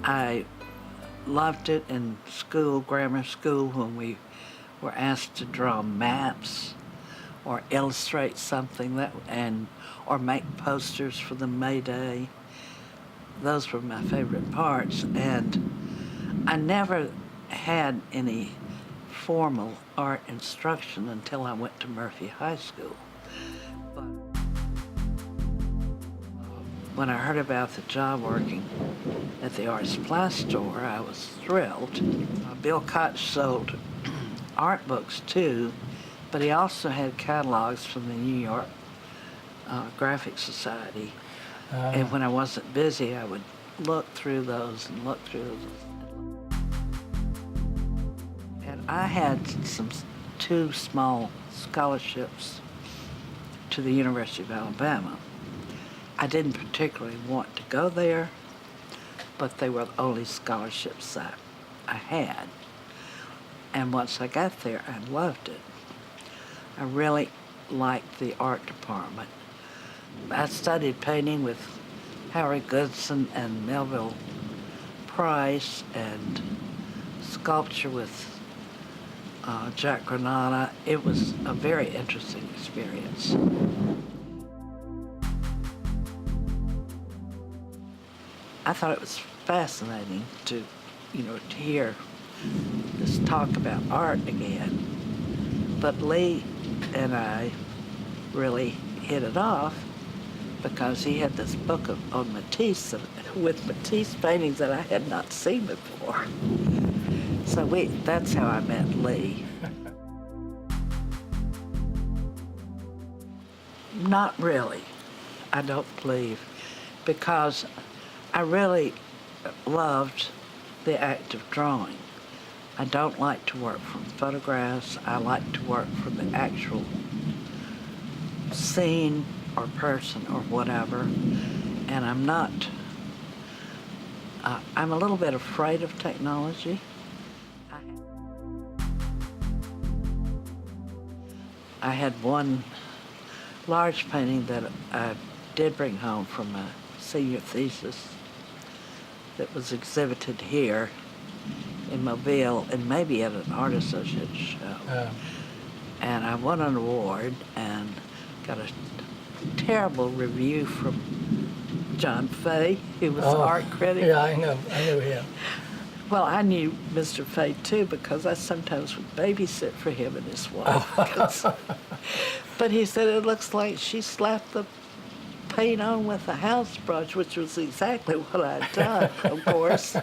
I loved it in school, grammar school, when we were asked to draw maps or illustrate something or make posters for the May Day. Those were my favorite parts, and I never had any formal art instruction until I went to Murphy High School. But when I heard about the job working at the art supply store, I was thrilled. Bill Koch sold art books too, but he also had catalogs from the New York Graphic Society. And when I wasn't busy, I would look through those. And I had two small scholarships to the University of Alabama. I didn't particularly want to go there, but they were the only scholarships I had. And once I got there, I loved it. I really liked the art department. I studied painting with Harry Goodson and Melville Price, and sculpture with Jack Granada. It was a very interesting experience. I thought it was fascinating to hear this talk about art again. But Lee and I really hit it off because he had this book on Matisse with Matisse paintings that I had not seen before. So that's how I met Lee. Not really, I don't believe, because I really loved the act of drawing. I don't like to work from photographs. I like to work from the actual scene or person or whatever. And I'm a little bit afraid of technology. I had one large painting that I did bring home from a senior thesis that was exhibited here in Mobile and maybe at an art association show. And I won an award and got a terrible review from John Fay, who was the art critic. Yeah, I knew him. Well, I knew Mr. Fay too because I sometimes would babysit for him and his wife. But he said it looks like she slapped the paint on with a house brush, which was exactly what I'd done, of course.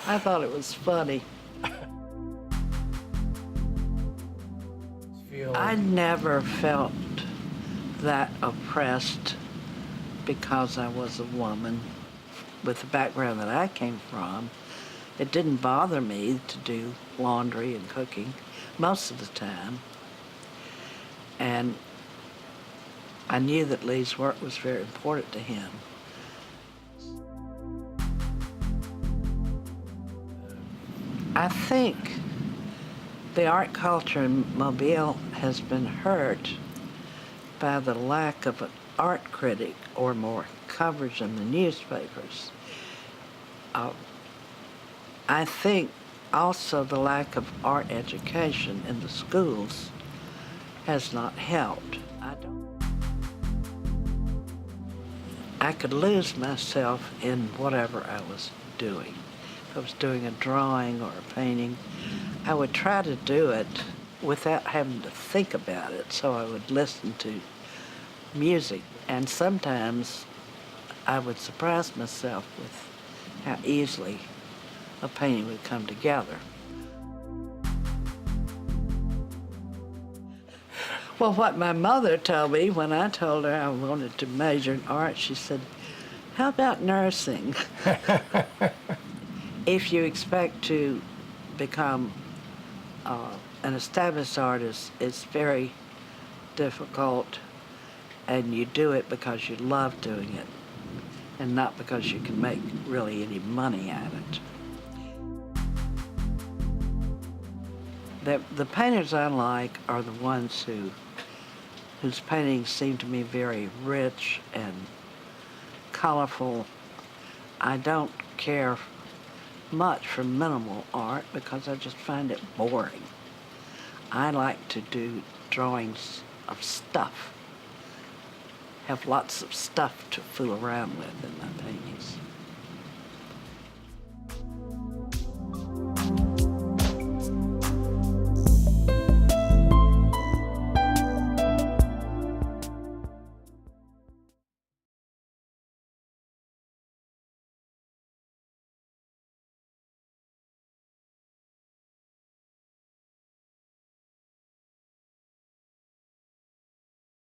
I thought it was funny. I never felt that oppressed because I was a woman. With the background that I came from, it didn't bother me to do laundry and cooking most of the time. And I knew that Lee's work was very important to him. I think the art culture in Mobile has been hurt by the lack of an art critic or more coverage in the newspapers. I think also the lack of art education in the schools has not helped. I could lose myself in whatever I was doing. If I was doing a drawing or a painting, I would try to do it without having to think about it, so I would listen to music. And sometimes I would surprise myself with how easily a painting would come together. Well, what my mother told me when I told her I wanted to major in art, she said, "How about nursing?" If you expect to become an established artist, it's very difficult, and you do it because you love doing it and not because you can make really any money at it. The painters I like are the ones whose paintings seem to me very rich and colorful. I don't care much for minimal art because I just find it boring. I like to do drawings of stuff, have lots of stuff to fool around with in my paintings.